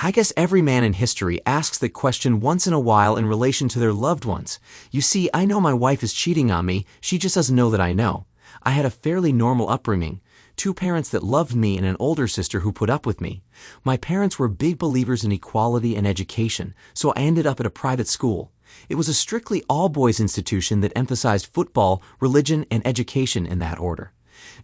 I guess every man in history asks that question once in a while in relation to their loved ones. You see, I know my wife is cheating on me, she just doesn't know that I know. I had a fairly normal upbringing. Two parents that loved me and an older sister who put up with me. My parents were big believers in equality and education, so I ended up at a private school. It was a strictly all-boys institution that emphasized football, religion, and education in that order.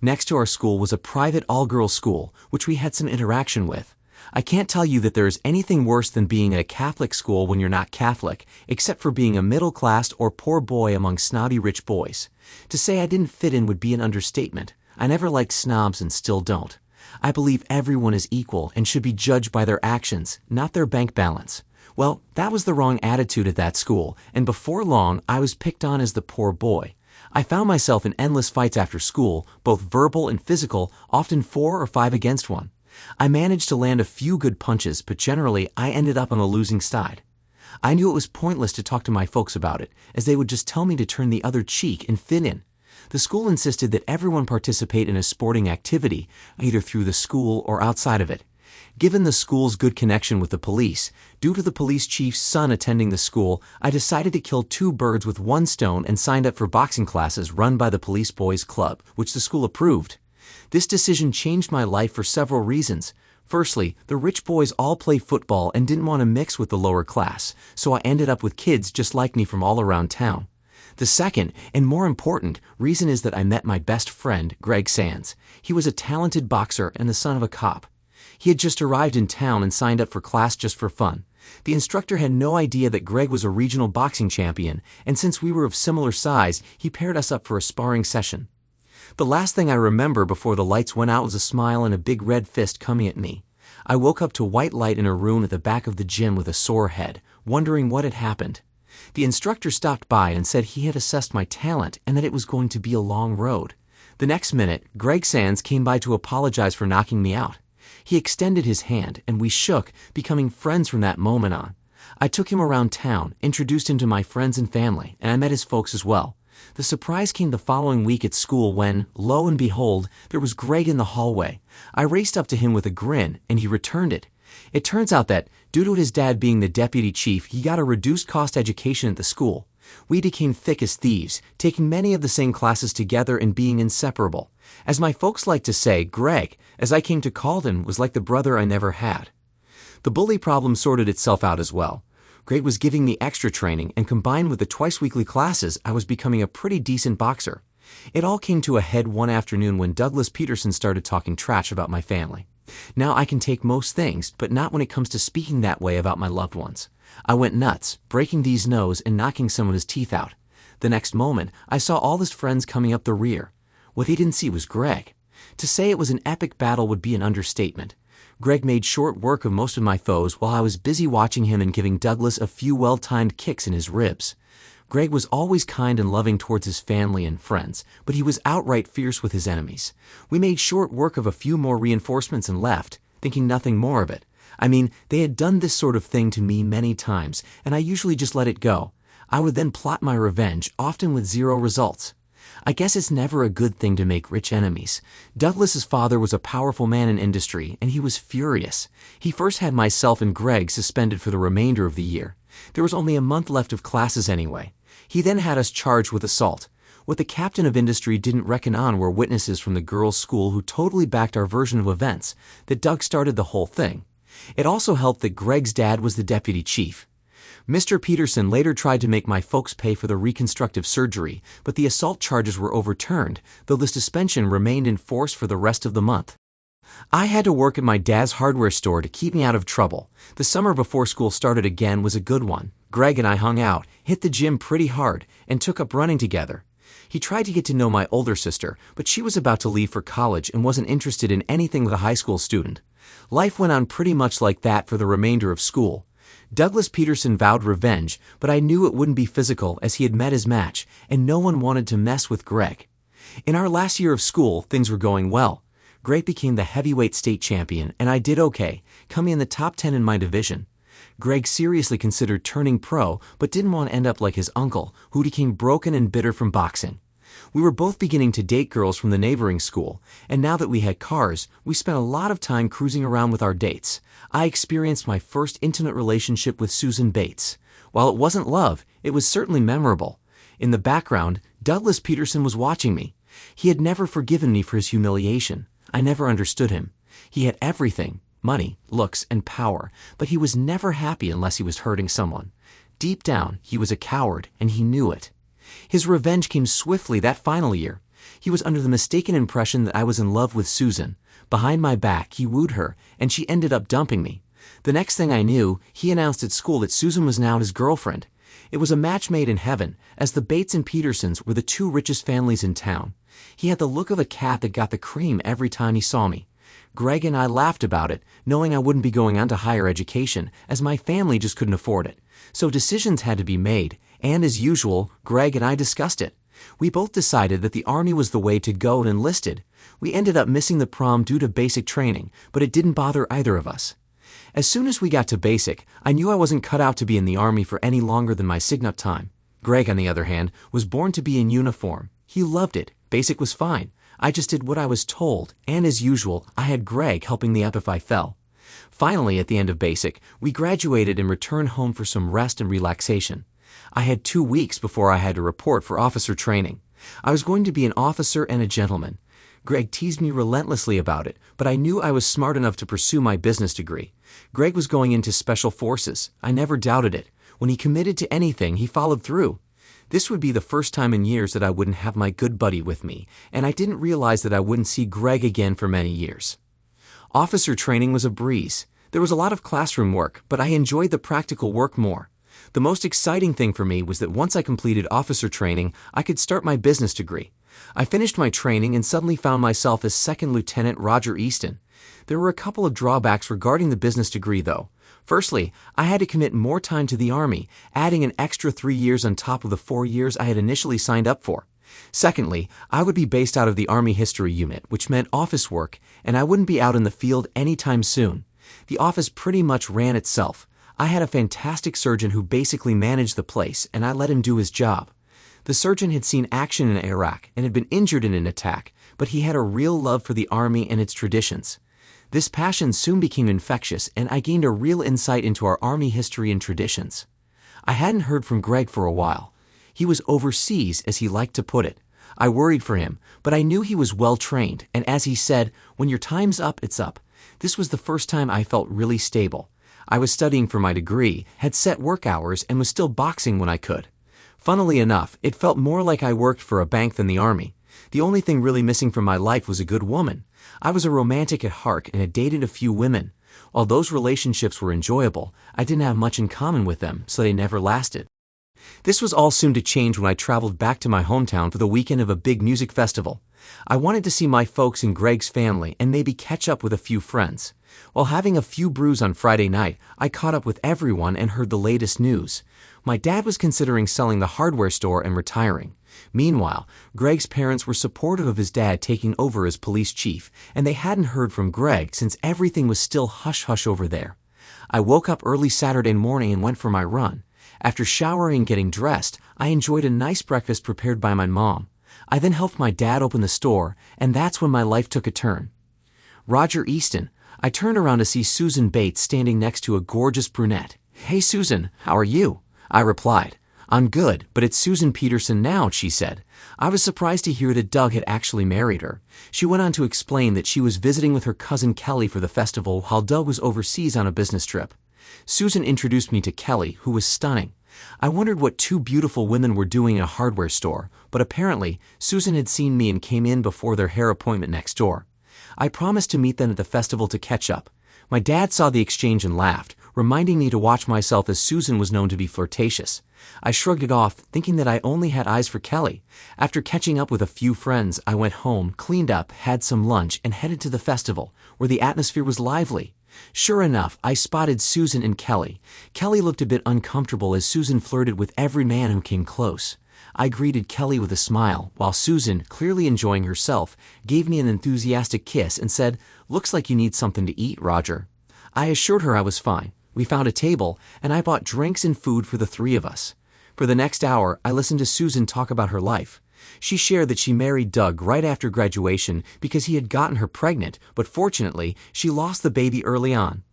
Next to our school was a private all-girls school, which we had some interaction with. I can't tell you that there is anything worse than being at a Catholic school when you're not Catholic, except for being a middle-class or poor boy among snobby rich boys. To say I didn't fit in would be an understatement. I never liked snobs and still don't. I believe everyone is equal and should be judged by their actions, not their bank balance. Well, that was the wrong attitude at that school, and before long I was picked on as the poor boy. I found myself in endless fights after school, both verbal and physical, often 4 or 5 against 1. I managed to land a few good punches, but generally I ended up on the losing side. I knew it was pointless to talk to my folks about it, as they would just tell me to turn the other cheek and fit in. The school insisted that everyone participate in a sporting activity, either through the school or outside of it. Given the school's good connection with the police, due to the police chief's son attending the school, I decided to kill 2 birds with 1 stone and signed up for boxing classes run by the Police Boys Club, which the school approved. This decision changed my life for several reasons. Firstly, the rich boys all play football and didn't want to mix with the lower class, so I ended up with kids just like me from all around town. The second, and more important, reason is that I met my best friend, Greg Sands. He was a talented boxer and the son of a cop. He had just arrived in town and signed up for class just for fun. The instructor had no idea that Greg was a regional boxing champion, and since we were of similar size, he paired us up for a sparring session. The last thing I remember before the lights went out was a smile and a big red fist coming at me. I woke up to white light in a room at the back of the gym with a sore head, wondering what had happened. The instructor stopped by and said he had assessed my talent and that it was going to be a long road. The next minute, Greg Sands came by to apologize for knocking me out. He extended his hand, and we shook, becoming friends from that moment on. I took him around town, introduced him to my friends and family, and I met his folks as well. The surprise came the following week at school when, lo and behold, there was Greg in the hallway. I raced up to him with a grin, and he returned it. It turns out that, due to his dad being the deputy chief, he got a reduced-cost education at the school. We became thick as thieves, taking many of the same classes together and being inseparable. As my folks like to say, Greg, as I came to call him, was like the brother I never had. The bully problem sorted itself out as well. Greg was giving me extra training, and combined with the twice-weekly classes, I was becoming a pretty decent boxer. It all came to a head one afternoon when Douglas Peterson started talking trash about my family. Now I can take most things, but not when it comes to speaking that way about my loved ones. I went nuts, breaking D's nose and knocking some of his teeth out. The next moment, I saw all his friends coming up the rear. What he didn't see was Greg. To say it was an epic battle would be an understatement. Greg made short work of most of my foes while I was busy watching him and giving Douglas a few well-timed kicks in his ribs. Greg was always kind and loving towards his family and friends, but he was outright fierce with his enemies. We made short work of a few more reinforcements and left, thinking nothing more of it. I mean, they had done this sort of thing to me many times, and I usually just let it go. I would then plot my revenge, often with 0 results. I guess it's never a good thing to make rich enemies. Douglas's father was a powerful man in industry, and he was furious. He first had myself and Greg suspended for the remainder of the year. There was only a month left of classes anyway. He then had us charged with assault. What the captain of industry didn't reckon on were witnesses from the girls' school who totally backed our version of events, that Doug started the whole thing. It also helped that Greg's dad was the deputy chief. Mr. Peterson later tried to make my folks pay for the reconstructive surgery, but the assault charges were overturned, though the suspension remained in force for the rest of the month. I had to work at my dad's hardware store to keep me out of trouble. The summer before school started again was a good one. Greg and I hung out, hit the gym pretty hard, and took up running together. He tried to get to know my older sister, but she was about to leave for college and wasn't interested in anything with a high school student. Life went on pretty much like that for the remainder of school. Douglas Peterson vowed revenge, but I knew it wouldn't be physical as he had met his match, and no one wanted to mess with Greg. In our last year of school, things were going well. Greg became the heavyweight state champion, and I did okay, coming in the top 10 in my division. Greg seriously considered turning pro, but didn't want to end up like his uncle, who became broken and bitter from boxing. We were both beginning to date girls from the neighboring school, and now that we had cars, we spent a lot of time cruising around with our dates. I experienced my first intimate relationship with Susan Bates. While it wasn't love, it was certainly memorable. In the background, Douglas Peterson was watching me. He had never forgiven me for his humiliation. I never understood him. He had everything, money, looks, and power, but he was never happy unless he was hurting someone. Deep down, he was a coward, and he knew it. His revenge came swiftly that final year. He was under the mistaken impression that I was in love with Susan. Behind my back, he wooed her, and she ended up dumping me. The next thing I knew, he announced at school that Susan was now his girlfriend. It was a match made in heaven, as the Bates and Petersons were the two richest families in town. He had the look of a cat that got the cream every time he saw me. Greg and I laughed about it, knowing I wouldn't be going on to higher education, as my family just couldn't afford it. So decisions had to be made, and as usual, Greg and I discussed it. We both decided that the Army was the way to go and enlisted. We ended up missing the prom due to basic training, but it didn't bother either of us. As soon as we got to basic, I knew I wasn't cut out to be in the Army for any longer than my sign-up time. Greg, on the other hand, was born to be in uniform. He loved it. Basic was fine. I just did what I was told, and as usual, I had Greg helping me up if I fell. Finally, at the end of basic, we graduated and returned home for some rest and relaxation. I had 2 weeks before I had to report for officer training. I was going to be an officer and a gentleman. Greg teased me relentlessly about it, but I knew I was smart enough to pursue my business degree. Greg was going into special forces. I never doubted it. When he committed to anything, he followed through. This would be the first time in years that I wouldn't have my good buddy with me, and I didn't realize that I wouldn't see Greg again for many years. Officer training was a breeze. There was a lot of classroom work, but I enjoyed the practical work more. The most exciting thing for me was that once I completed officer training, I could start my business degree. I finished my training and suddenly found myself as Second Lieutenant Roger Easton. There were a couple of drawbacks regarding the business degree, though. Firstly, I had to commit more time to the Army, adding an extra 3 years on top of the 4 years I had initially signed up for. Secondly, I would be based out of the Army History Unit, which meant office work, and I wouldn't be out in the field anytime soon. The office pretty much ran itself. I had a fantastic surgeon who basically managed the place, and I let him do his job. The surgeon had seen action in Iraq and had been injured in an attack, but he had a real love for the Army and its traditions. This passion soon became infectious, and I gained a real insight into our Army history and traditions. I hadn't heard from Greg for a while. He was overseas, as he liked to put it. I worried for him, but I knew he was well trained, and as he said, when your time's up, it's up. This was the first time I felt really stable. I was studying for my degree, had set work hours, and was still boxing when I could. Funnily enough, it felt more like I worked for a bank than the Army. The only thing really missing from my life was a good woman. I was a romantic at heart and had dated a few women. While those relationships were enjoyable, I didn't have much in common with them, so they never lasted. This was all soon to change when I traveled back to my hometown for the weekend of a big music festival. I wanted to see my folks and Greg's family and maybe catch up with a few friends. While having a few brews on Friday night, I caught up with everyone and heard the latest news. My dad was considering selling the hardware store and retiring. Meanwhile, Greg's parents were supportive of his dad taking over as police chief, and they hadn't heard from Greg since everything was still hush-hush over there. I woke up early Saturday morning and went for my run. After showering and getting dressed, I enjoyed a nice breakfast prepared by my mom. I then helped my dad open the store, and that's when my life took a turn. Roger Easton. I turned around to see Susan Bates standing next to a gorgeous brunette. "Hey Susan, how are you?" I replied. "I'm good, but it's Susan Peterson now," she said. I was surprised to hear that Doug had actually married her. She went on to explain that she was visiting with her cousin Kelly for the festival while Doug was overseas on a business trip. Susan introduced me to Kelly, who was stunning. I wondered what two beautiful women were doing in a hardware store, but apparently Susan had seen me and came in before their hair appointment next door. I promised to meet them at the festival to catch up. My dad saw the exchange and laughed, reminding me to watch myself as Susan was known to be flirtatious. I shrugged it off, thinking that I only had eyes for Kelly. After catching up with a few friends, I went home, cleaned up, had some lunch, and headed to the festival, where the atmosphere was lively. Sure enough, I spotted Susan and Kelly. Kelly looked a bit uncomfortable as Susan flirted with every man who came close. I greeted Kelly with a smile, while Susan, clearly enjoying herself, gave me an enthusiastic kiss and said, "Looks like you need something to eat, Roger." I assured her I was fine. We found a table, and I bought drinks and food for the three of us. For the next hour, I listened to Susan talk about her life. She shared that she married Doug right after graduation because he had gotten her pregnant, but fortunately, she lost the baby early on.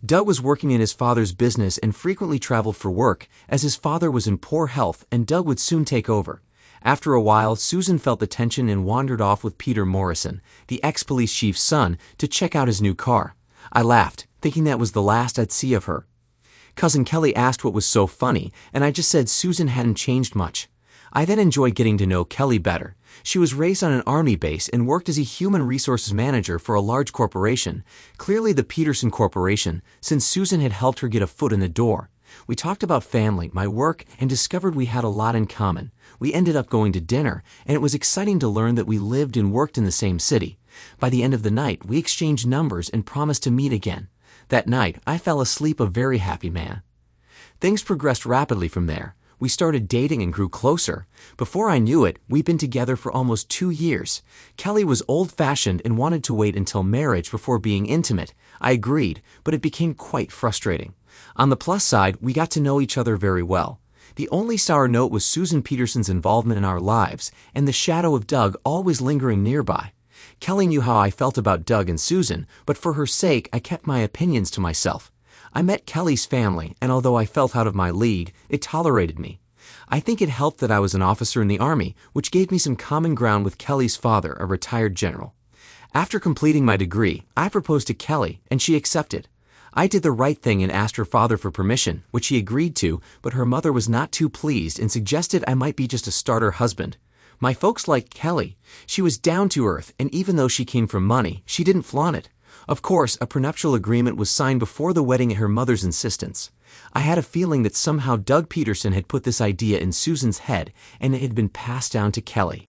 Doug was working in his father's business and frequently traveled for work, as his father was in poor health and Doug would soon take over. After a while, Susan felt the tension and wandered off with Peter Morrison, the ex-police chief's son, to check out his new car. I laughed, thinking that was the last I'd see of her. Cousin Kelly asked what was so funny, and I just said Susan hadn't changed much. I then enjoyed getting to know Kelly better. She was raised on an army base and worked as a human resources manager for a large corporation, clearly the Peterson Corporation, since Susan had helped her get a foot in the door. We talked about family, my work, and discovered we had a lot in common. We ended up going to dinner, and it was exciting to learn that we lived and worked in the same city. By the end of the night, we exchanged numbers and promised to meet again. That night, I fell asleep a very happy man. Things progressed rapidly from there. We started dating and grew closer. Before I knew it, we'd been together for almost 2 years. Kelly was old-fashioned and wanted to wait until marriage before being intimate. I agreed, but it became quite frustrating. On the plus side, we got to know each other very well. The only sour note was Susan Peterson's involvement in our lives, and the shadow of Doug always lingering nearby. Kelly knew how I felt about Doug and Susan, but for her sake, I kept my opinions to myself. I met Kelly's family, and although I felt out of my league, it tolerated me. I think it helped that I was an officer in the Army, which gave me some common ground with Kelly's father, a retired general. After completing my degree, I proposed to Kelly, and she accepted. I did the right thing and asked her father for permission, which he agreed to, but her mother was not too pleased and suggested I might be just a starter husband. My folks liked Kelly. She was down to earth, and even though she came from money, she didn't flaunt it. Of course, a prenuptial agreement was signed before the wedding at her mother's insistence. I had a feeling that somehow Doug Peterson had put this idea in Susan's head, and it had been passed down to Kelly.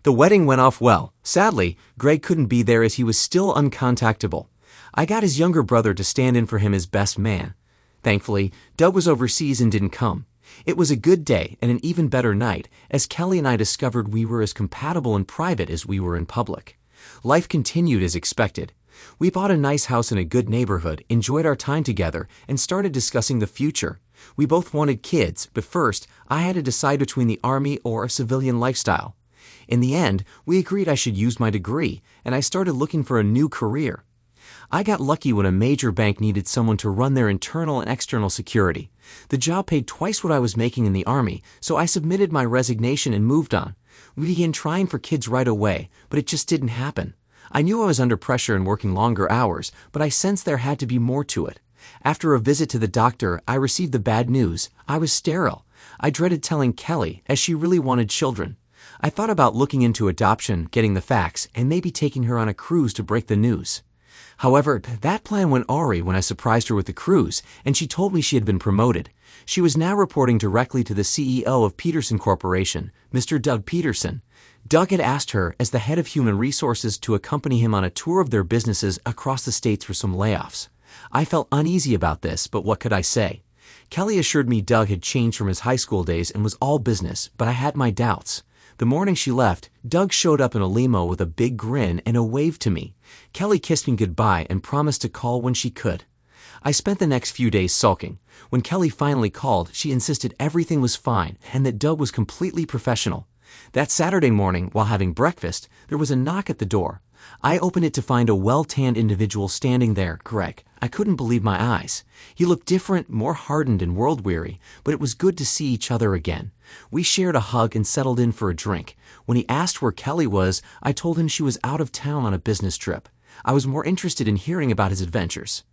The wedding went off well. Sadly, Greg couldn't be there as he was still uncontactable. I got his younger brother to stand in for him as best man. Thankfully, Doug was overseas and didn't come. It was a good day and an even better night, as Kelly and I discovered we were as compatible in private as we were in public. Life continued as expected. We bought a nice house in a good neighborhood, enjoyed our time together, and started discussing the future. We both wanted kids, but first, I had to decide between the Army or a civilian lifestyle. In the end, we agreed I should use my degree, and I started looking for a new career. I got lucky when a major bank needed someone to run their internal and external security. The job paid twice what I was making in the Army, so I submitted my resignation and moved on. We began trying for kids right away, but it just didn't happen. I knew I was under pressure and working longer hours, but I sensed there had to be more to it. After a visit to the doctor, I received the bad news. I was sterile. I dreaded telling Kelly, as she really wanted children. I thought about looking into adoption, getting the facts, and maybe taking her on a cruise to break the news. However, that plan went awry when I surprised her with the cruise, and she told me she had been promoted. She was now reporting directly to the CEO of Peterson Corporation, Mr. Doug Peterson. Doug had asked her, as the head of human resources, to accompany him on a tour of their businesses across the states for some layoffs. I felt uneasy about this, but what could I say? Kelly assured me Doug had changed from his high school days and was all business, but I had my doubts. The morning she left, Doug showed up in a limo with a big grin and a wave to me. Kelly kissed me goodbye and promised to call when she could. I spent the next few days sulking. When Kelly finally called, she insisted everything was fine and that Doug was completely professional. That Saturday morning, while having breakfast, there was a knock at the door. I opened it to find a well-tanned individual standing there, Greg. I couldn't believe my eyes. He looked different, more hardened and world-weary, but it was good to see each other again. We shared a hug and settled in for a drink. When he asked where Kelly was, I told him she was out of town on a business trip. I was more interested in hearing about his adventures.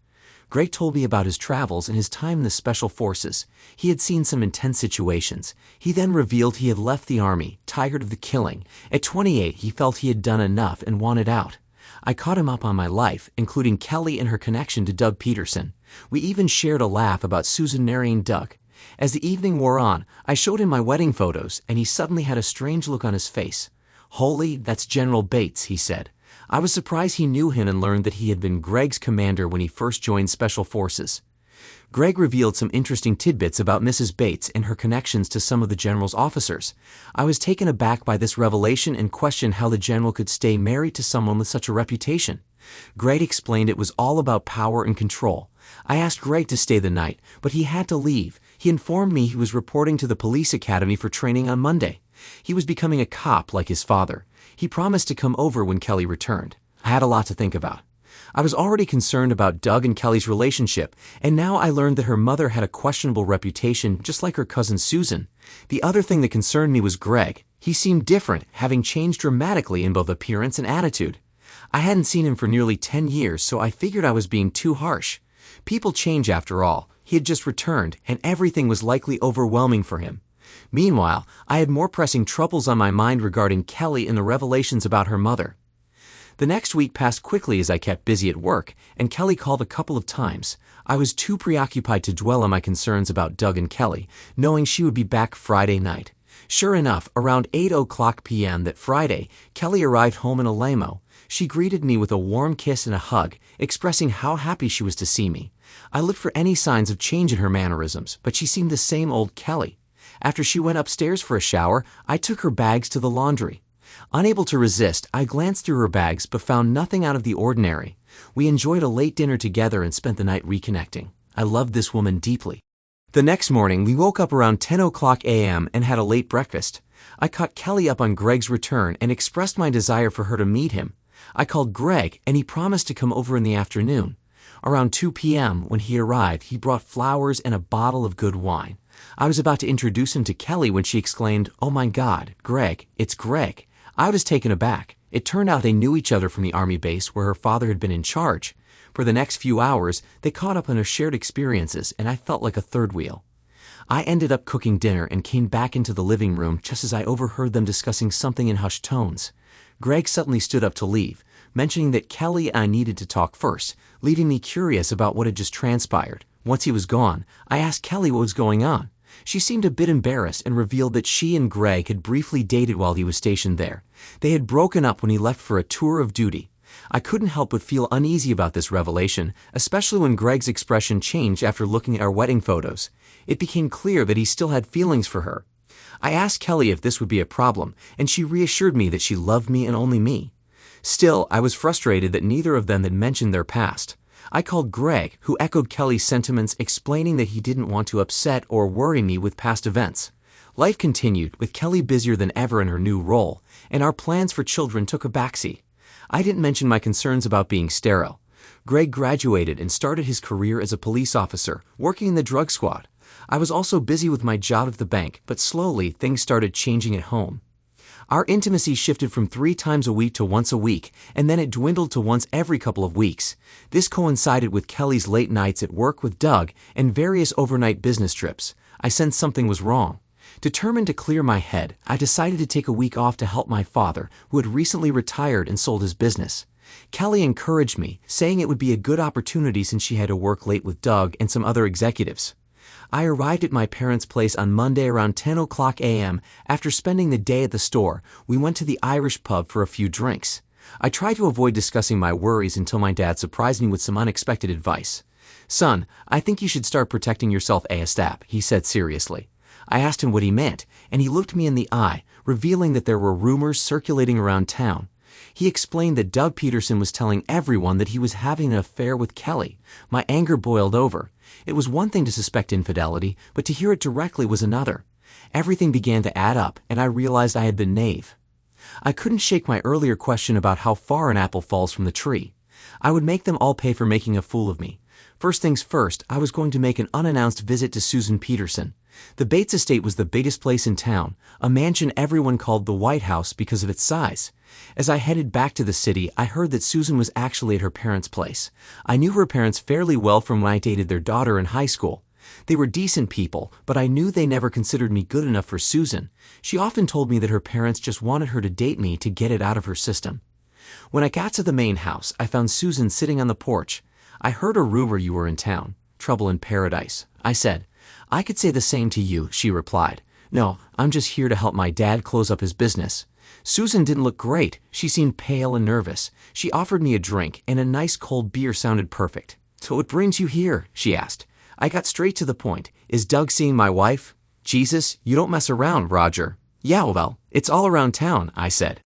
Greg told me about his travels and his time in the Special Forces. He had seen some intense situations. He then revealed he had left the Army, tired of the killing. At 28, he felt he had done enough and wanted out. I caught him up on my life, including Kelly and her connection to Doug Peterson. We even shared a laugh about Susan marrying Doug. As the evening wore on, I showed him my wedding photos, and he suddenly had a strange look on his face. "Holy, that's General Bates," he said. I was surprised he knew him and learned that he had been Greg's commander when he first joined Special Forces. Greg revealed some interesting tidbits about Mrs. Bates and her connections to some of the general's officers. I was taken aback by this revelation and questioned how the general could stay married to someone with such a reputation. Greg explained it was all about power and control. I asked Greg to stay the night, but he had to leave. He informed me he was reporting to the police academy for training on Monday. He was becoming a cop like his father. He promised to come over when Kelly returned. I had a lot to think about. I was already concerned about Doug and Kelly's relationship, and now I learned that her mother had a questionable reputation just like her cousin Susan. The other thing that concerned me was Greg. He seemed different, having changed dramatically in both appearance and attitude. I hadn't seen him for nearly 10 years, so I figured I was being too harsh. People change after all. He had just returned, and everything was likely overwhelming for him. Meanwhile, I had more pressing troubles on my mind regarding Kelly and the revelations about her mother. The next week passed quickly as I kept busy at work, and Kelly called a couple of times. I was too preoccupied to dwell on my concerns about Doug and Kelly, knowing she would be back Friday night. Sure enough, around 8:00 p.m. that Friday, Kelly arrived home in a limo. She greeted me with a warm kiss and a hug, expressing how happy she was to see me. I looked for any signs of change in her mannerisms, but she seemed the same old Kelly. After she went upstairs for a shower, I took her bags to the laundry. Unable to resist, I glanced through her bags but found nothing out of the ordinary. We enjoyed a late dinner together and spent the night reconnecting. I loved this woman deeply. The next morning, we woke up around 10:00 a.m. and had a late breakfast. I caught Kelly up on Greg's return and expressed my desire for her to meet him. I called Greg, and he promised to come over in the afternoon. Around 2 p.m., when he arrived, he brought flowers and a bottle of good wine. I was about to introduce him to Kelly when she exclaimed, "Oh my God, Greg, it's Greg." I was taken aback. It turned out they knew each other from the army base where her father had been in charge. For the next few hours, they caught up on their shared experiences, and I felt like a third wheel. I ended up cooking dinner and came back into the living room just as I overheard them discussing something in hushed tones. Greg suddenly stood up to leave, mentioning that Kelly and I needed to talk first, leaving me curious about what had just transpired. Once he was gone, I asked Kelly what was going on. She seemed a bit embarrassed and revealed that she and Greg had briefly dated while he was stationed there. They had broken up when he left for a tour of duty. I couldn't help but feel uneasy about this revelation, especially when Greg's expression changed after looking at our wedding photos. It became clear that he still had feelings for her. I asked Kelly if this would be a problem, and she reassured me that she loved me and only me. Still, I was frustrated that neither of them had mentioned their past. I called Greg, who echoed Kelly's sentiments, explaining that he didn't want to upset or worry me with past events. Life continued, with Kelly busier than ever in her new role, and our plans for children took a backseat. I didn't mention my concerns about being sterile. Greg graduated and started his career as a police officer, working in the drug squad. I was also busy with my job at the bank, but slowly things started changing at home. Our intimacy shifted from 3 times a week to once a week, and then it dwindled to once every couple of weeks. This coincided with Kelly's late nights at work with Doug and various overnight business trips. I sensed something was wrong. Determined to clear my head, I decided to take a week off to help my father, who had recently retired and sold his business. Kelly encouraged me, saying it would be a good opportunity since she had to work late with Doug and some other executives. I arrived at my parents' place on Monday around 10:00 a.m. After spending the day at the store. We went to the Irish pub for a few drinks. I tried to avoid discussing my worries until my dad surprised me with some unexpected advice. "Son, I think you should start protecting yourself ASAP," he said seriously. I asked him what he meant, and he looked me in the eye, revealing that there were rumors circulating around town. He explained that Doug Peterson was telling everyone that he was having an affair with Kelly. My anger boiled over. It was one thing to suspect infidelity, but to hear it directly was another. Everything began to add up, and I realized I had been naive. I couldn't shake my earlier question about how far an apple falls from the tree. I would make them all pay for making a fool of me. First things first, I was going to make an unannounced visit to Susan Peterson. The Bates estate was the biggest place in town, a mansion everyone called the White House because of its size. As I headed back to the city, I heard that Susan was actually at her parents' place. I knew her parents fairly well from when I dated their daughter in high school. They were decent people, but I knew they never considered me good enough for Susan. She often told me that her parents just wanted her to date me to get it out of her system. When I got to the main house, I found Susan sitting on the porch. "I heard a rumor you were in town. Trouble in paradise," I said. "I could say the same to you," she replied. "No, I'm just here to help my dad close up his business." Susan didn't look great. She seemed pale and nervous. She offered me a drink, and a nice cold beer sounded perfect. "So what brings you here?" she asked. I got straight to the point. "Is Doug seeing my wife?" "Jesus, you don't mess around, Roger." "Yeah, well, it's all around town," I said.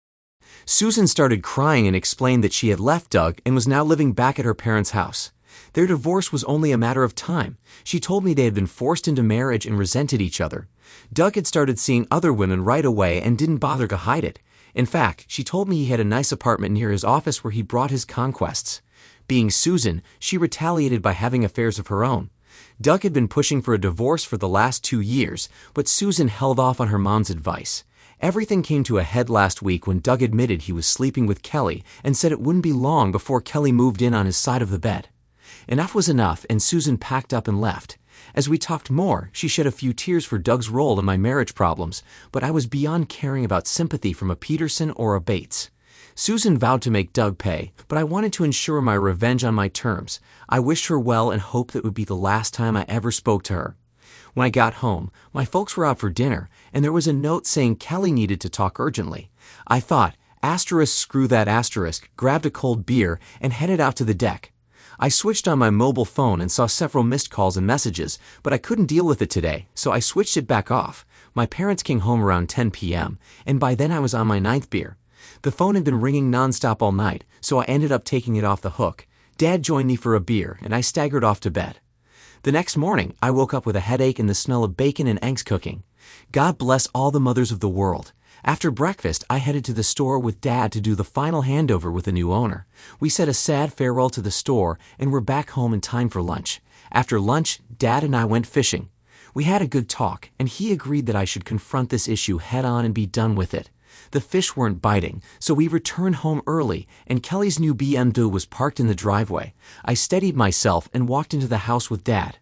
Susan started crying and explained that she had left Doug and was now living back at her parents' house. Their divorce was only a matter of time. She told me they had been forced into marriage and resented each other. Doug had started seeing other women right away and didn't bother to hide it. In fact, she told me he had a nice apartment near his office where he brought his conquests. Being Susan, she retaliated by having affairs of her own. Doug had been pushing for a divorce for the last 2 years, but Susan held off on her mom's advice. Everything came to a head last week when Doug admitted he was sleeping with Kelly and said it wouldn't be long before Kelly moved in on his side of the bed. Enough was enough, and Susan packed up and left. As we talked more, she shed a few tears for Doug's role in my marriage problems, but I was beyond caring about sympathy from a Peterson or a Bates. Susan vowed to make Doug pay, but I wanted to ensure my revenge on my terms. I wished her well and hoped that would be the last time I ever spoke to her. When I got home, my folks were out for dinner, and there was a note saying Kelly needed to talk urgently. I thought, asterisk screw that asterisk, grabbed a cold beer, and headed out to the deck. I switched on my mobile phone and saw several missed calls and messages, but I couldn't deal with it today, so I switched it back off. My parents came home around 10 p.m., and by then I was on my 9th beer. The phone had been ringing nonstop all night, so I ended up taking it off the hook. Dad joined me for a beer, and I staggered off to bed. The next morning, I woke up with a headache and the smell of bacon and eggs cooking. God bless all the mothers of the world. After breakfast, I headed to the store with Dad to do the final handover with the new owner. We said a sad farewell to the store and were back home in time for lunch. After lunch, Dad and I went fishing. We had a good talk, and he agreed that I should confront this issue head-on and be done with it. The fish weren't biting, so we returned home early, and Kelly's new BMW was parked in the driveway. I steadied myself and walked into the house with Dad.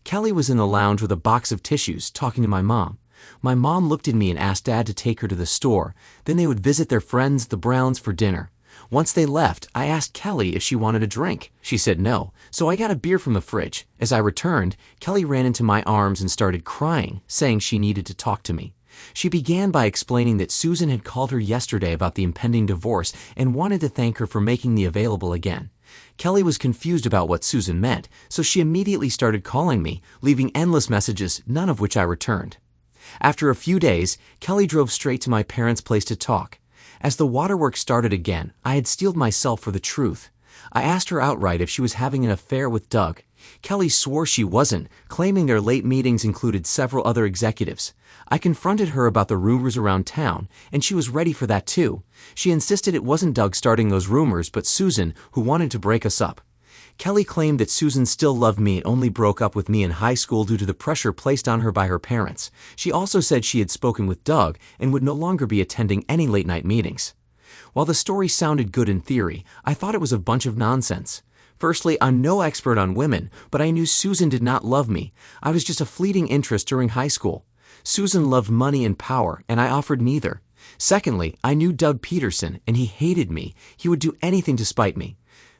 Kelly was in the lounge with a box of tissues, talking to my mom. My mom looked at me and asked Dad to take her to the store. Then they would visit their friends, the Browns, for dinner. Once they left, I asked Kelly if she wanted a drink. She said no, so I got a beer from the fridge. As I returned, Kelly ran into my arms and started crying, saying she needed to talk to me. She began by explaining that Susan had called her yesterday about the impending divorce and wanted to thank her for making me available again. Kelly was confused about what Susan meant, so she immediately started calling me, leaving endless messages, none of which I returned. After a few days, Kelly drove straight to my parents' place to talk. As the waterworks started again, I had steeled myself for the truth. I asked her outright if she was having an affair with Doug. Kelly swore she wasn't, claiming their late meetings included several other executives. I confronted her about the rumors around town, and she was ready for that too. She insisted it wasn't Doug starting those rumors, but Susan, who wanted to break us up. Kelly claimed that Susan still loved me and only broke up with me in high school due to the pressure placed on her by her parents. She also said she had spoken with Doug and would no longer be attending any late-night meetings. While the story sounded good in theory, I thought it was a bunch of nonsense. Firstly, I'm no expert on women, but I knew Susan did not love me. I was just a fleeting interest during high school. Susan loved money and power, and I offered neither. Secondly, I knew Doug Peterson, and he hated me. He would do anything to spite me.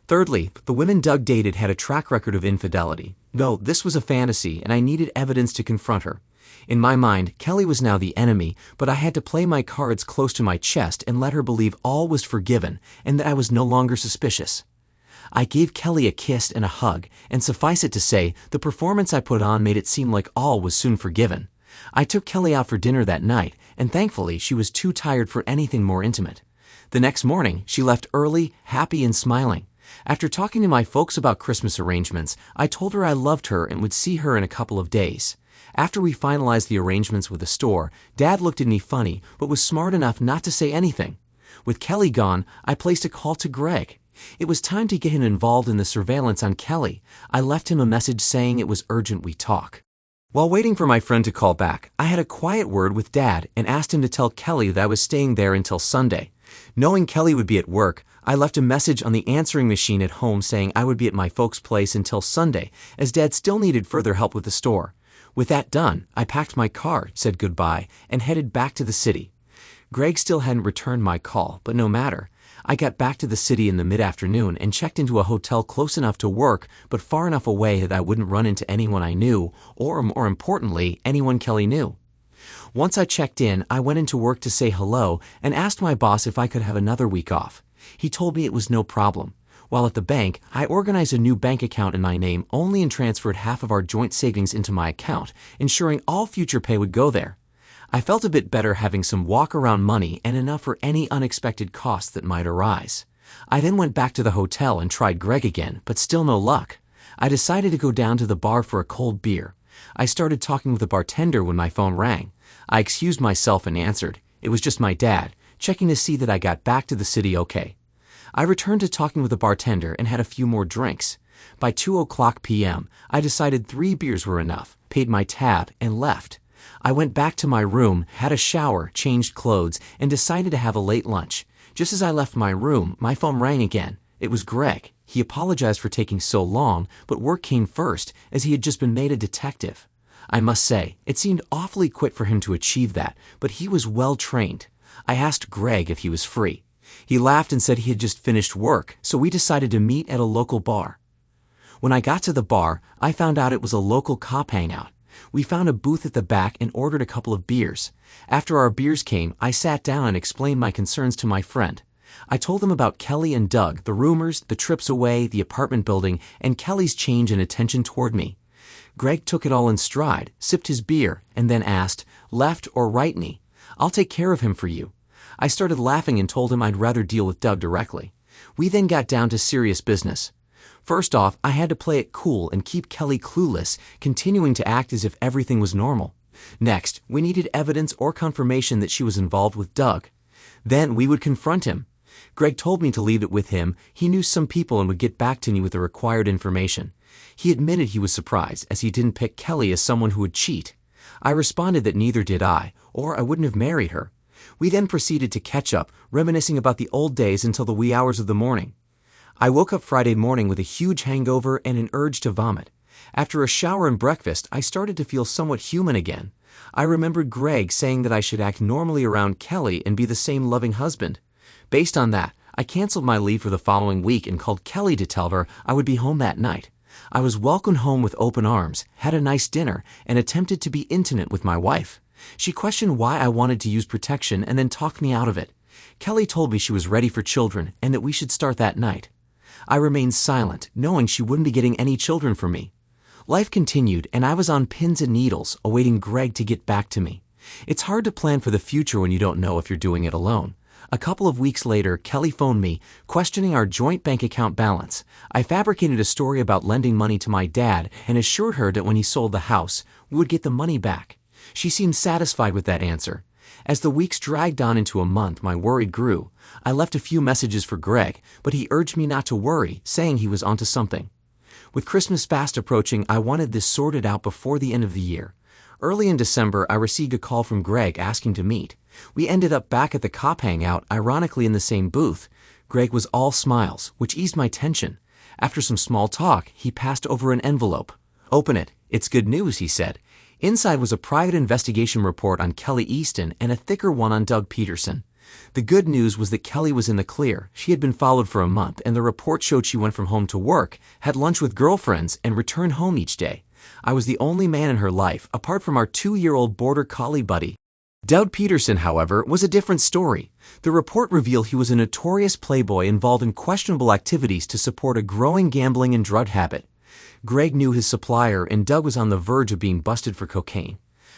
Thirdly, the women Doug dated had a track record of infidelity. No, this was a fantasy, and I needed evidence to confront her. In my mind, Kelly was now the enemy, but I had to play my cards close to my chest and let her believe all was forgiven and that I was no longer suspicious. I gave Kelly a kiss and a hug, and suffice it to say, the performance I put on made it seem like all was soon forgiven. I took Kelly out for dinner that night, and thankfully she was too tired for anything more intimate. The next morning, she left early, happy and smiling. After talking to my folks about Christmas arrangements, I told her I loved her and would see her in a couple of days. After we finalized the arrangements with the store, Dad looked at me funny, but was smart enough not to say anything. With Kelly gone, I placed a call to Greg. It was time to get him involved in the surveillance on Kelly. I left him a message saying it was urgent we talk. While waiting for my friend to call back, I had a quiet word with Dad and asked him to tell Kelly that I was staying there until Sunday. Knowing Kelly would be at work, I left a message on the answering machine at home saying I would be at my folks' place until Sunday, as Dad still needed further help with the store. With that done, I packed my car, said goodbye, and headed back to the city. Greg still hadn't returned my call, but no matter. I got back to the city in the mid-afternoon and checked into a hotel close enough to work, but far enough away that I wouldn't run into anyone I knew, or more importantly, anyone Kelly knew. Once I checked in, I went into work to say hello and asked my boss if I could have another week off. He told me it was no problem. While at the bank, I organized a new bank account in my name only and transferred half of our joint savings into my account, ensuring all future pay would go there. I felt a bit better having some walk-around money and enough for any unexpected costs that might arise. I then went back to the hotel and tried Greg again, but still no luck. I decided to go down to the bar for a cold beer. I started talking with the bartender when my phone rang. I excused myself and answered. It was just my dad, checking to see that I got back to the city okay. I returned to talking with the bartender and had a few more drinks. By 2:00 p.m., I decided 3 beers were enough, paid my tab, and left. I went back to my room, had a shower, changed clothes, and decided to have a late lunch. Just as I left my room, my phone rang again. It was Greg. He apologized for taking so long, but work came first, as he had just been made a detective. I must say, it seemed awfully quick for him to achieve that, but he was well trained. I asked Greg if he was free. He laughed and said he had just finished work, so we decided to meet at a local bar. When I got to the bar, I found out it was a local cop hangout. We found a booth at the back and ordered a couple of beers. After our beers came, I sat down and explained my concerns to my friend. I told him about Kelly and Doug, the rumors, the trips away, the apartment building, and Kelly's change in attention toward me. Greg took it all in stride, sipped his beer, and then asked, "Left or right knee? I'll take care of him for you." I started laughing and told him I'd rather deal with Doug directly. We then got down to serious business. First off, I had to play it cool and keep Kelly clueless, continuing to act as if everything was normal. Next, we needed evidence or confirmation that she was involved with Doug. Then we would confront him. Greg told me to leave it with him. He knew some people and would get back to me with the required information. He admitted he was surprised, as he didn't pick Kelly as someone who would cheat. I responded that neither did I, or I wouldn't have married her. We then proceeded to catch up, reminiscing about the old days until the wee hours of the morning. I woke up Friday morning with a huge hangover and an urge to vomit. After a shower and breakfast, I started to feel somewhat human again. I remembered Greg saying that I should act normally around Kelly and be the same loving husband. Based on that, I canceled my leave for the following week and called Kelly to tell her I would be home that night. I was welcomed home with open arms, had a nice dinner, and attempted to be intimate with my wife. She questioned why I wanted to use protection and then talked me out of it. Kelly told me she was ready for children and that we should start that night. I remained silent, knowing she wouldn't be getting any children from me. Life continued, and I was on pins and needles, awaiting Greg to get back to me. It's hard to plan for the future when you don't know if you're doing it alone. A couple of weeks later, Kelly phoned me, questioning our joint bank account balance. I fabricated a story about lending money to my dad and assured her that when he sold the house, we would get the money back. She seemed satisfied with that answer. As the weeks dragged on into a month, my worry grew. I left a few messages for Greg, but he urged me not to worry, saying he was onto something. With Christmas fast approaching, I wanted this sorted out before the end of the year. Early in December, I received a call from Greg asking to meet. We ended up back at the cop hangout, ironically in the same booth. Greg was all smiles, which eased my tension. After some small talk, he passed over an envelope. "Open it. It's good news," he said. Inside was a private investigation report on Kelly Easton and a thicker one on Doug Peterson. The good news was that Kelly was in the clear. She had been followed for a month, and the report showed she went from home to work, had lunch with girlfriends, and returned home each day. I was the only man in her life, apart from our 2-year-old border collie buddy. Doug Peterson, however, was a different story. The report revealed he was a notorious playboy involved in questionable activities to support a growing gambling and drug habit. Greg knew his supplier, and Doug was on the verge of being busted for cocaine.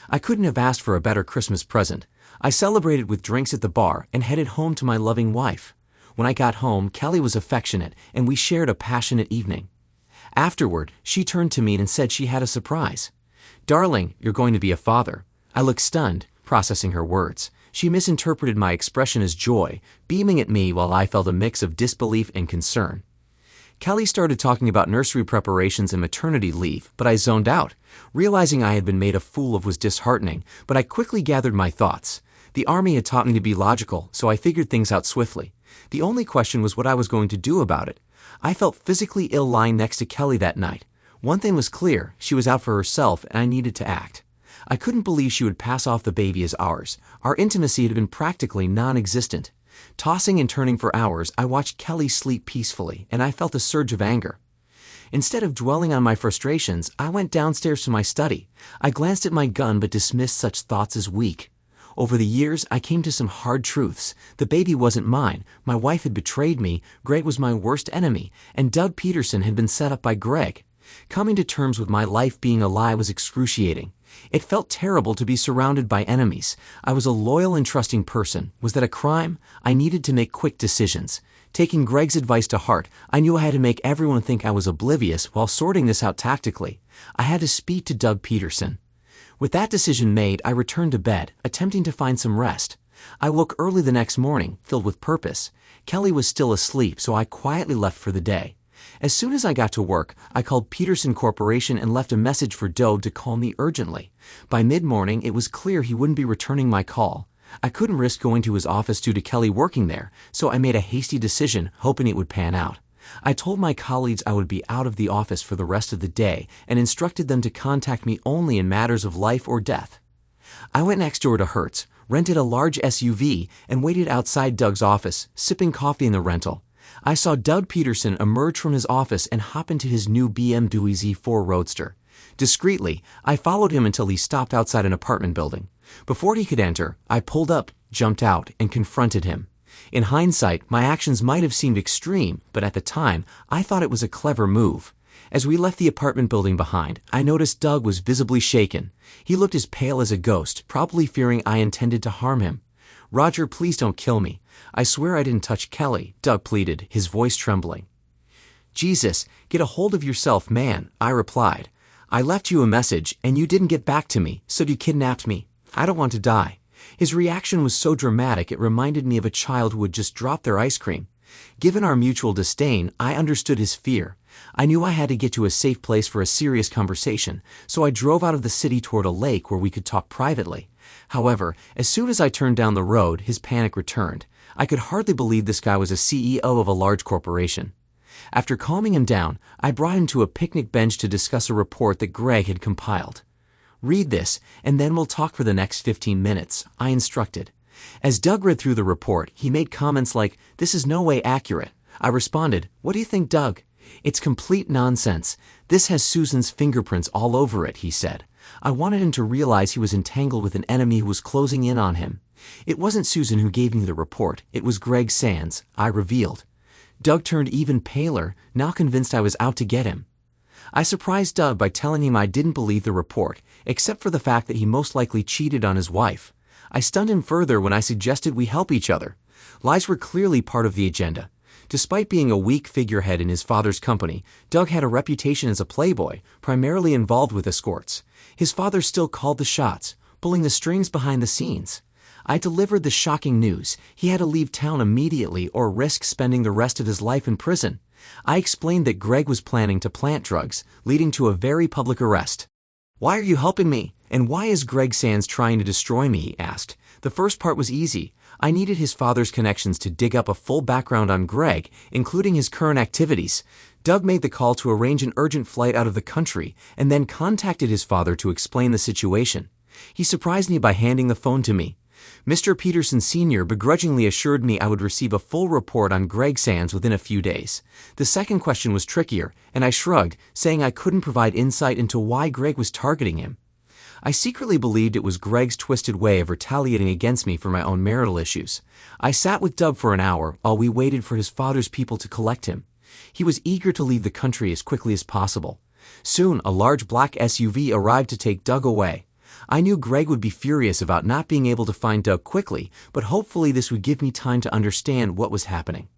I couldn't have asked for a better Christmas present. I celebrated with drinks at the bar and headed home to my loving wife. When I got home, Kelly was affectionate, and we shared a passionate evening. Afterward, she turned to me and said she had a surprise. "Darling, you're going to be a father." I looked stunned, processing her words. She misinterpreted my expression as joy, beaming at me while I felt a mix of disbelief and concern. Kelly started talking about nursery preparations and maternity leave, but I zoned out. Realizing I had been made a fool of was disheartening, but I quickly gathered my thoughts. The Army had taught me to be logical, so I figured things out swiftly. The only question was what I was going to do about it. I felt physically ill lying next to Kelly that night. One thing was clear, she was out for herself and I needed to act. I couldn't believe she would pass off the baby as ours. Our intimacy had been practically non-existent. Tossing and turning for hours, I watched Kelly sleep peacefully, and I felt a surge of anger. Instead of dwelling on my frustrations, I went downstairs to my study. I glanced at my gun but dismissed such thoughts as weak. Over the years, I came to some hard truths. The baby wasn't mine, my wife had betrayed me, Greg was my worst enemy, and Doug Peterson had been set up by Greg. Coming to terms with my life being a lie was excruciating. It felt terrible to be surrounded by enemies. I was a loyal and trusting person. Was that a crime? I needed to make quick decisions. Taking Greg's advice to heart, I knew I had to make everyone think I was oblivious while sorting this out tactically. I had to speak to Doug Peterson. With that decision made, I returned to bed, attempting to find some rest. I woke early the next morning, filled with purpose. Kelly was still asleep, so I quietly left for the day. As soon as I got to work, I called Peterson Corporation and left a message for Doug to call me urgently. By mid-morning, it was clear he wouldn't be returning my call. I couldn't risk going to his office due to Kelly working there, so I made a hasty decision, hoping it would pan out. I told my colleagues I would be out of the office for the rest of the day and instructed them to contact me only in matters of life or death. I went next door to Hertz, rented a large SUV, and waited outside Doug's office, sipping coffee in the rental. I saw Doug Peterson emerge from his office and hop into his new BMW Z4 Roadster. Discreetly, I followed him until he stopped outside an apartment building. Before he could enter, I pulled up, jumped out, and confronted him. In hindsight, my actions might have seemed extreme, but at the time, I thought it was a clever move. As we left the apartment building behind, I noticed Doug was visibly shaken. He looked as pale as a ghost, probably fearing I intended to harm him. "Roger, please don't kill me. I swear I didn't touch Kelly," Doug pleaded, his voice trembling. "Jesus, get a hold of yourself, man," I replied. "I left you a message, and you didn't get back to me, so you kidnapped me. I don't want to die." His reaction was so dramatic it reminded me of a child who had just dropped their ice cream. Given our mutual disdain, I understood his fear. I knew I had to get to a safe place for a serious conversation, so I drove out of the city toward a lake where we could talk privately. However, as soon as I turned down the road, his panic returned. I could hardly believe this guy was a CEO of a large corporation. After calming him down, I brought him to a picnic bench to discuss a report that Greg had compiled. "Read this, and then we'll talk for the next 15 minutes, I instructed. As Doug read through the report, he made comments like, "This is no way accurate." I responded, "What do you think, Doug?" "It's complete nonsense. This has Susan's fingerprints all over it," he said. I wanted him to realize he was entangled with an enemy who was closing in on him. "It wasn't Susan who gave me the report. It was Greg Sands," I revealed. Doug turned even paler, now convinced I was out to get him. I surprised Doug by telling him I didn't believe the report, except for the fact that he most likely cheated on his wife. I stunned him further when I suggested we help each other. Lies were clearly part of the agenda. Despite being a weak figurehead in his father's company, Doug had a reputation as a playboy, primarily involved with escorts. His father still called the shots, pulling the strings behind the scenes. I delivered the shocking news. He had to leave town immediately or risk spending the rest of his life in prison. I explained that Greg was planning to plant drugs, leading to a very public arrest. "Why are you helping me? And why is Greg Sands trying to destroy me?" he asked. The first part was easy. I needed his father's connections to dig up a full background on Greg, including his current activities. Doug made the call to arrange an urgent flight out of the country and then contacted his father to explain the situation. He surprised me by handing the phone to me. Mr. Peterson Sr. begrudgingly assured me I would receive a full report on Greg Sands within a few days. The second question was trickier, and I shrugged, saying I couldn't provide insight into why Greg was targeting him. I secretly believed it was Greg's twisted way of retaliating against me for my own marital issues. I sat with Doug for an hour while we waited for his father's people to collect him. He was eager to leave the country as quickly as possible. Soon, a large black SUV arrived to take Doug away. I knew Greg would be furious about not being able to find Doug quickly, but hopefully this would give me time to understand what was happening.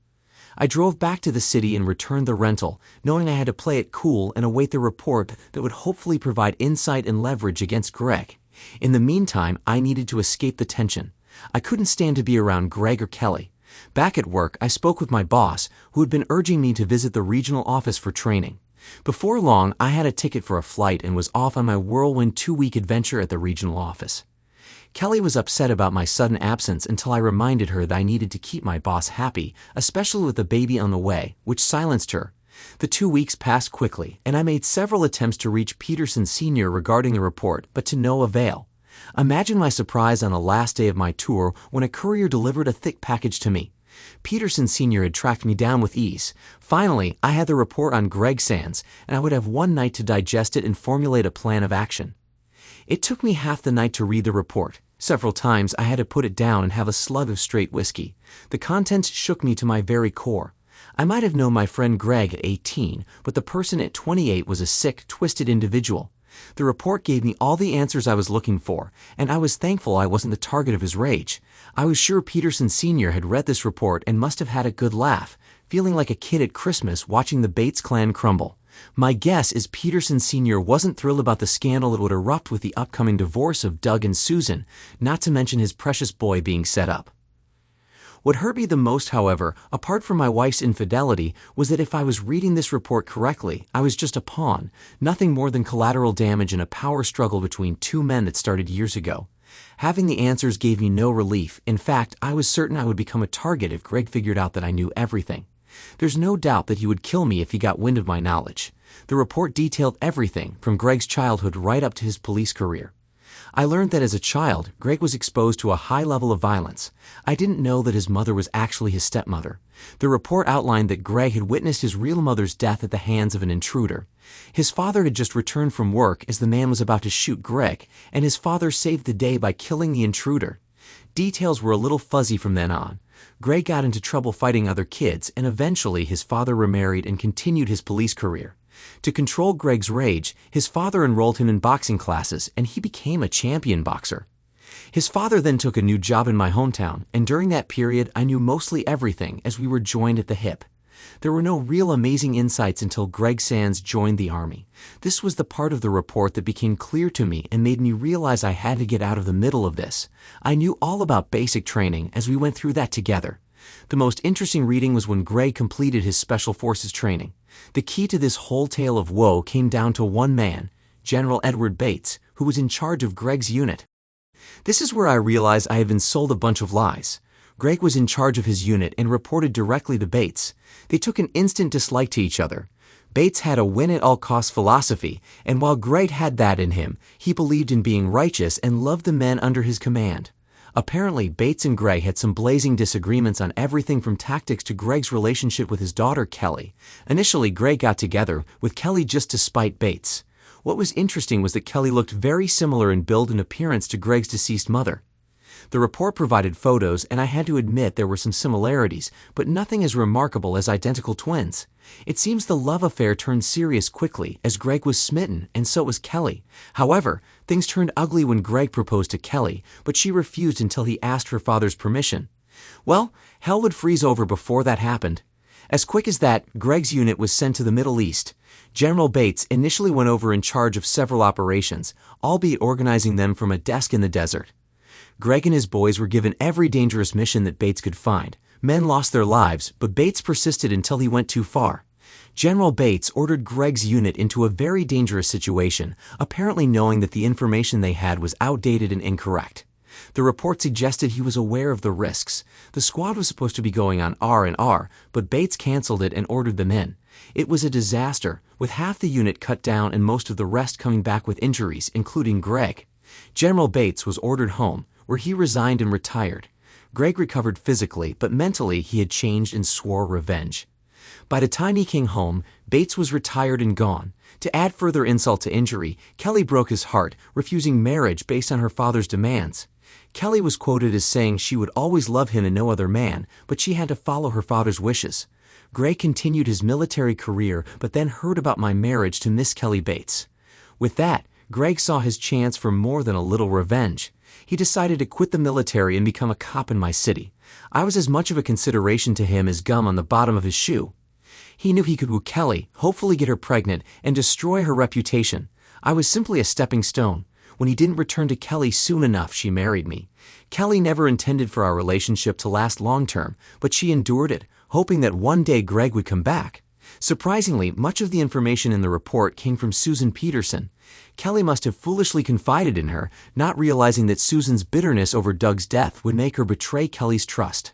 I drove back to the city and returned the rental, knowing I had to play it cool and await the report that would hopefully provide insight and leverage against Greg. In the meantime, I needed to escape the tension. I couldn't stand to be around Greg or Kelly. Back at work, I spoke with my boss, who had been urging me to visit the regional office for training. Before long, I had a ticket for a flight and was off on my whirlwind 2-week adventure at the regional office. Kelly was upset about my sudden absence until I reminded her that I needed to keep my boss happy, especially with the baby on the way, which silenced her. The 2 weeks passed quickly, and I made several attempts to reach Peterson Sr. regarding the report, but to no avail. Imagine my surprise on the last day of my tour when a courier delivered a thick package to me. Peterson Sr. had tracked me down with ease. Finally, I had the report on Greg Sands, and I would have one night to digest it and formulate a plan of action. It took me half the night to read the report. Several times I had to put it down and have a slug of straight whiskey. The contents shook me to my very core. I might have known my friend Greg at 18, but the person at 28 was a sick, twisted individual. The report gave me all the answers I was looking for, and I was thankful I wasn't the target of his rage. I was sure Peterson Sr. had read this report and must have had a good laugh, feeling like a kid at Christmas watching the Bates clan crumble. My guess is Peterson Sr. wasn't thrilled about the scandal that would erupt with the upcoming divorce of Doug and Susan, not to mention his precious boy being set up. What hurt me the most, however, apart from my wife's infidelity, was that if I was reading this report correctly, I was just a pawn, nothing more than collateral damage in a power struggle between two men that started years ago. Having the answers gave me no relief. In fact, I was certain I would become a target if Greg figured out that I knew everything. There's no doubt that he would kill me if he got wind of my knowledge. The report detailed everything, from Greg's childhood right up to his police career. I learned that as a child, Greg was exposed to a high level of violence. I didn't know that his mother was actually his stepmother. The report outlined that Greg had witnessed his real mother's death at the hands of an intruder. His father had just returned from work as the man was about to shoot Greg, and his father saved the day by killing the intruder. Details were a little fuzzy from then on. Greg got into trouble fighting other kids, and eventually his father remarried and continued his police career. To control Greg's rage, his father enrolled him in boxing classes, and he became a champion boxer. His father then took a new job in my hometown, and during that period I knew mostly everything as we were joined at the hip. There were no real amazing insights until Greg Sands joined the Army. This was the part of the report that became clear to me and made me realize I had to get out of the middle of this. I knew all about basic training as we went through that together. The most interesting reading was when Greg completed his Special Forces training. The key to this whole tale of woe came down to one man, General Edward Bates, who was in charge of Greg's unit. This is where I realized I had been sold a bunch of lies. Greg was in charge of his unit and reported directly to Bates. They took an instant dislike to each other. Bates had a win-at-all-costs philosophy, and while Greg had that in him, he believed in being righteous and loved the men under his command. Apparently, Bates and Greg had some blazing disagreements on everything from tactics to Greg's relationship with his daughter, Kelly. Initially, Greg got together with Kelly just to spite Bates. What was interesting was that Kelly looked very similar in build and appearance to Greg's deceased mother. The report provided photos, and I had to admit there were some similarities, but nothing as remarkable as identical twins. It seems the love affair turned serious quickly, as Greg was smitten, and so was Kelly. However, things turned ugly when Greg proposed to Kelly, but she refused until he asked her father's permission. Well, hell would freeze over before that happened. As quick as that, Greg's unit was sent to the Middle East. General Bates initially went over in charge of several operations, albeit organizing them from a desk in the desert. Greg and his boys were given every dangerous mission that Bates could find. Men lost their lives, but Bates persisted until he went too far. General Bates ordered Greg's unit into a very dangerous situation, apparently knowing that the information they had was outdated and incorrect. The report suggested he was aware of the risks. The squad was supposed to be going on R&R, but Bates canceled it and ordered them in. It was a disaster, with half the unit cut down and most of the rest coming back with injuries, including Greg. General Bates was ordered home, where he resigned and retired. Greg recovered physically, but mentally he had changed and swore revenge. By the time he came home, Bates was retired and gone. To add further insult to injury, Kelly broke his heart, refusing marriage based on her father's demands. Kelly was quoted as saying she would always love him and no other man, but she had to follow her father's wishes. Greg continued his military career, but then heard about my marriage to Miss Kelly Bates. With that, Greg saw his chance for more than a little revenge. He decided to quit the military and become a cop in my city. I was as much of a consideration to him as gum on the bottom of his shoe. He knew he could woo Kelly, hopefully get her pregnant, and destroy her reputation. I was simply a stepping stone. When he didn't return to Kelly soon enough, she married me. Kelly never intended for our relationship to last long-term, but she endured it, hoping that one day Greg would come back. Surprisingly, much of the information in the report came from Susan Peterson. Kelly must have foolishly confided in her, not realizing that Susan's bitterness over Doug's death would make her betray Kelly's trust.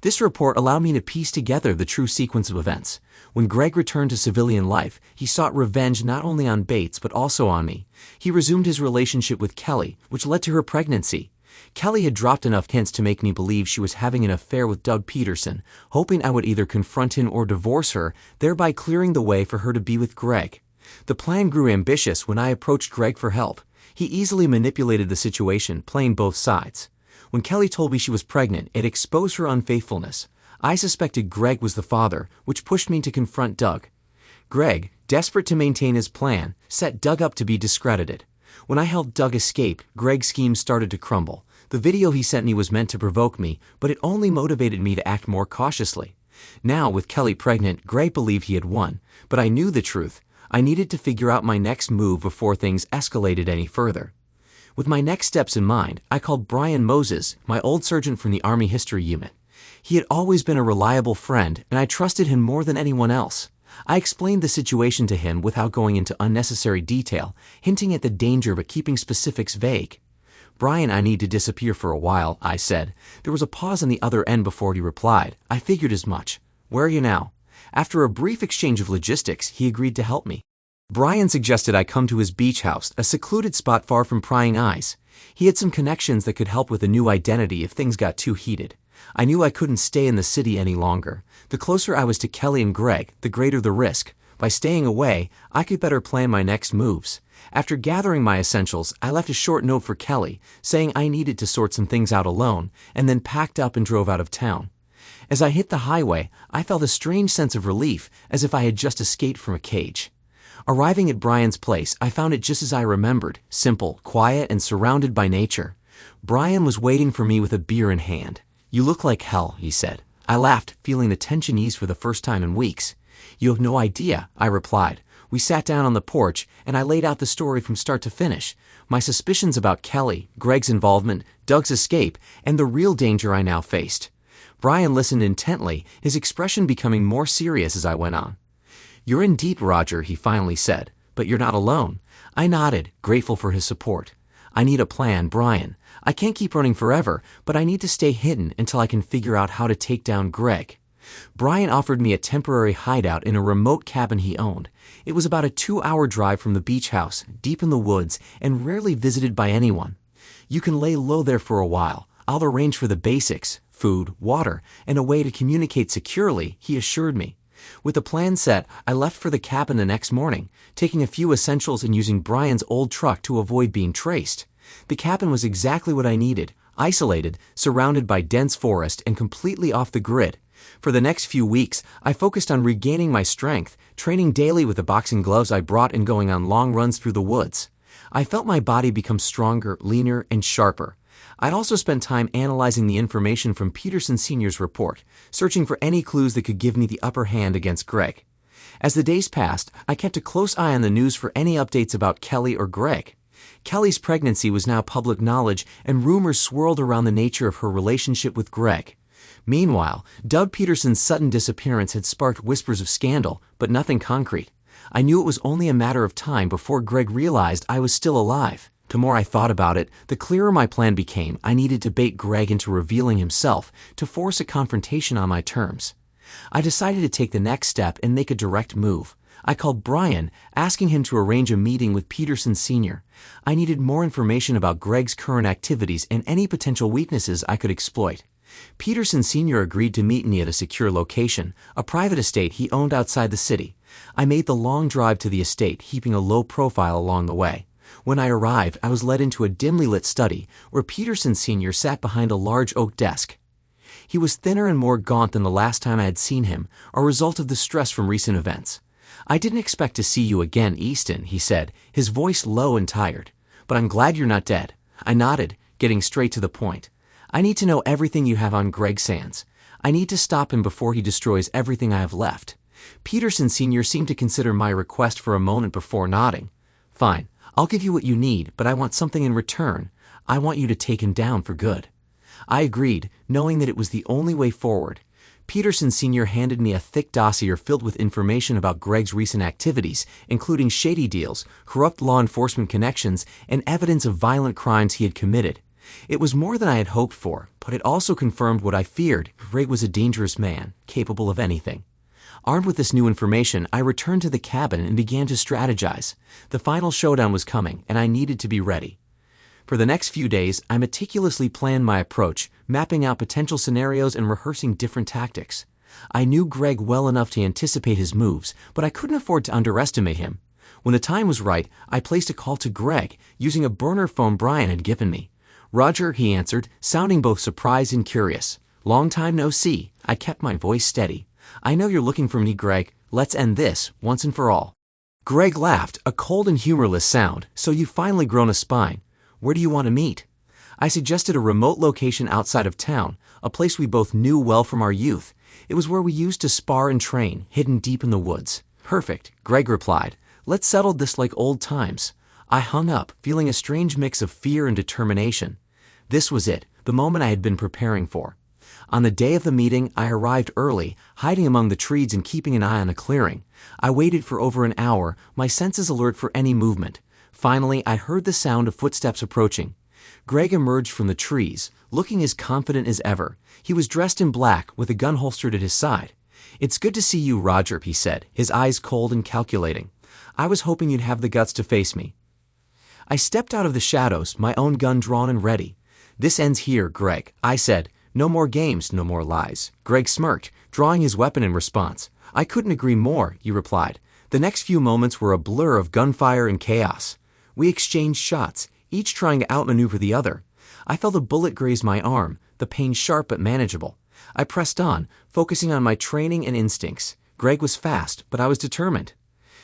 This report allowed me to piece together the true sequence of events. When Greg returned to civilian life, he sought revenge not only on Bates but also on me. He resumed his relationship with Kelly, which led to her pregnancy. Kelly had dropped enough hints to make me believe she was having an affair with Doug Peterson, hoping I would either confront him or divorce her, thereby clearing the way for her to be with Greg. The plan grew ambitious when I approached Greg for help. He easily manipulated the situation, playing both sides. When Kelly told me she was pregnant, it exposed her unfaithfulness. I suspected Greg was the father, which pushed me to confront Doug. Greg, desperate to maintain his plan, set Doug up to be discredited. When I helped Doug escape, Greg's scheme started to crumble. The video he sent me was meant to provoke me, but it only motivated me to act more cautiously. Now, with Kelly pregnant, Greg believed he had won, but I knew the truth. I needed to figure out my next move before things escalated any further. With my next steps in mind, I called Brian Moses, my old sergeant from the Army History Unit. He had always been a reliable friend, and I trusted him more than anyone else. I explained the situation to him without going into unnecessary detail, hinting at the danger but keeping specifics vague. "Brian, I need to disappear for a while," I said. There was a pause on the other end before he replied. I figured as much. "Where are you now?" After a brief exchange of logistics, he agreed to help me. Brian suggested I come to his beach house, a secluded spot far from prying eyes. He had some connections that could help with a new identity if things got too heated. I knew I couldn't stay in the city any longer. The closer I was to Kelly and Greg, the greater the risk. By staying away, I could better plan my next moves. After gathering my essentials, I left a short note for Kelly, saying I needed to sort some things out alone, and then packed up and drove out of town. As I hit the highway, I felt a strange sense of relief, as if I had just escaped from a cage. Arriving at Brian's place, I found it just as I remembered, simple, quiet, and surrounded by nature. Brian was waiting for me with a beer in hand. "You look like hell," he said. I laughed, feeling the tension ease for the first time in weeks. "You have no idea," I replied. We sat down on the porch, and I laid out the story from start to finish. My suspicions about Kelly, Greg's involvement, Doug's escape, and the real danger I now faced. Brian listened intently, his expression becoming more serious as I went on. "You're in deep, Roger," he finally said, "but you're not alone." I nodded, grateful for his support. "I need a plan, Brian. I can't keep running forever, but I need to stay hidden until I can figure out how to take down Greg." Brian offered me a temporary hideout in a remote cabin he owned. It was about a 2-hour drive from the beach house, deep in the woods, and rarely visited by anyone. "You can lay low there for a while. I'll arrange for the basics, food, water, and a way to communicate securely," he assured me. With the plan set, I left for the cabin the next morning, taking a few essentials and using Brian's old truck to avoid being traced. The cabin was exactly what I needed, isolated, surrounded by dense forest, and completely off the grid. For the next few weeks, I focused on regaining my strength, training daily with the boxing gloves I brought and going on long runs through the woods. I felt my body become stronger, leaner, and sharper. I'd also spent time analyzing the information from Peterson Sr.'s report, searching for any clues that could give me the upper hand against Greg. As the days passed, I kept a close eye on the news for any updates about Kelly or Greg. Kelly's pregnancy was now public knowledge, and rumors swirled around the nature of her relationship with Greg. Meanwhile, Doug Peterson's sudden disappearance had sparked whispers of scandal, but nothing concrete. I knew it was only a matter of time before Greg realized I was still alive. The more I thought about it, the clearer my plan became. I needed to bait Greg into revealing himself, to force a confrontation on my terms. I decided to take the next step and make a direct move. I called Brian, asking him to arrange a meeting with Peterson Sr. I needed more information about Greg's current activities and any potential weaknesses I could exploit. Peterson Sr. agreed to meet me at a secure location, a private estate he owned outside the city. I made the long drive to the estate, keeping a low profile along the way. When I arrived, I was led into a dimly lit study, where Peterson Sr. sat behind a large oak desk. He was thinner and more gaunt than the last time I had seen him, a result of the stress from recent events. "I didn't expect to see you again, Easton," he said, his voice low and tired. "But I'm glad you're not dead." I nodded, getting straight to the point. "I need to know everything you have on Greg Sands. I need to stop him before he destroys everything I have left." Peterson Sr. seemed to consider my request for a moment before nodding. "Fine, I'll give you what you need, but I want something in return. I want you to take him down for good." I agreed, knowing that it was the only way forward. Peterson Sr. handed me a thick dossier filled with information about Greg's recent activities, including shady deals, corrupt law enforcement connections, and evidence of violent crimes he had committed. It was more than I had hoped for, but it also confirmed what I feared. Greg was a dangerous man, capable of anything. Armed with this new information, I returned to the cabin and began to strategize. The final showdown was coming, and I needed to be ready. For the next few days, I meticulously planned my approach, mapping out potential scenarios and rehearsing different tactics. I knew Greg well enough to anticipate his moves, but I couldn't afford to underestimate him. When the time was right, I placed a call to Greg, using a burner phone Brian had given me. "Roger," he answered, sounding both surprised and curious. "Long time no see." I kept my voice steady. "I know you're looking for me, Greg. Let's end this, once and for all. Greg laughed, a cold and humorless sound. So you've finally grown a spine. Where do you want to meet? I suggested a remote location outside of town, a place we both knew well from our youth. It was where we used to spar and train, hidden deep in the woods. Perfect, Greg replied. Let's settle this like old times. I hung up, feeling a strange mix of fear and determination. This was it, the moment I had been preparing for. On the day of the meeting, I arrived early, hiding among the trees and keeping an eye on a clearing. I waited for over an hour, my senses alert for any movement. Finally, I heard the sound of footsteps approaching. Greg emerged from the trees, looking as confident as ever. He was dressed in black, with a gun holstered at his side. "It's good to see you, Roger," he said, his eyes cold and calculating. "I was hoping you'd have the guts to face me." I stepped out of the shadows, my own gun drawn and ready. "This ends here, Greg," I said. "No more games, no more lies." Greg smirked, drawing his weapon in response. "I couldn't agree more," he replied. The next few moments were a blur of gunfire and chaos. We exchanged shots, each trying to outmaneuver the other. I felt a bullet graze my arm, the pain sharp but manageable. I pressed on, focusing on my training and instincts. Greg was fast, but I was determined.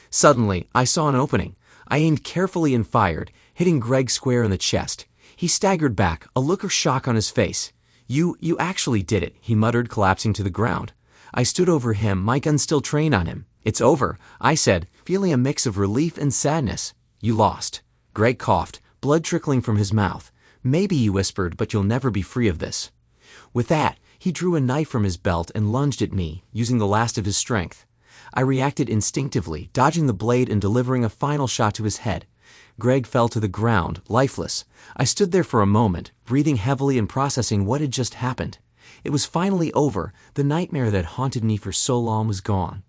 Suddenly, I saw an opening. I aimed carefully and fired, hitting Greg square in the chest. He staggered back, a look of shock on his face. You actually did it," he muttered, collapsing to the ground. I stood over him, my gun still trained on him. "It's over," I said, feeling a mix of relief and sadness. "You lost." Greg coughed, blood trickling from his mouth. "Maybe," he whispered, "but you'll never be free of this." With that, he drew a knife from his belt and lunged at me, using the last of his strength. I reacted instinctively, dodging the blade and delivering a final shot to his head. Greg fell to the ground, lifeless. I stood there for a moment, breathing heavily and processing what had just happened. It was finally over. The nightmare that haunted me for so long was gone.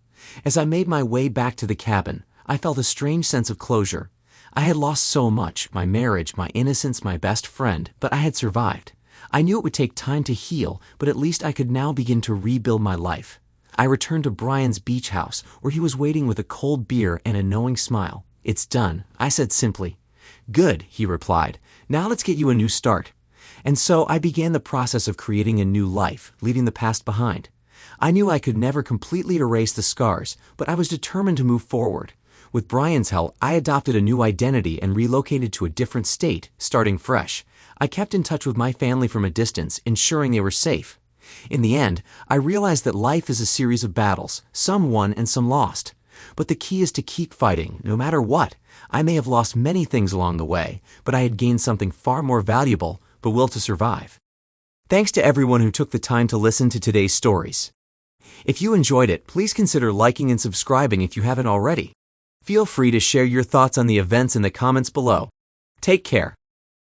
As I made my way back to the cabin, I felt a strange sense of closure. I had lost so much, my marriage, my innocence, my best friend, but I had survived. I knew it would take time to heal, but at least I could now begin to rebuild my life. I returned to Brian's beach house, where he was waiting with a cold beer and a knowing smile. "It's done," I said simply. "Good," he replied. "Now let's get you a new start." And so I began the process of creating a new life, leaving the past behind. I knew I could never completely erase the scars, but I was determined to move forward. With Brian's help, I adopted a new identity and relocated to a different state, starting fresh. I kept in touch with my family from a distance, ensuring they were safe. In the end, I realized that life is a series of battles, some won and some lost. But the key is to keep fighting, no matter what. I may have lost many things along the way, but I had gained something far more valuable, the will to survive. Thanks to everyone who took the time to listen to today's stories. If you enjoyed it, please consider liking and subscribing if you haven't already. Feel free to share your thoughts on the events in the comments below. Take care.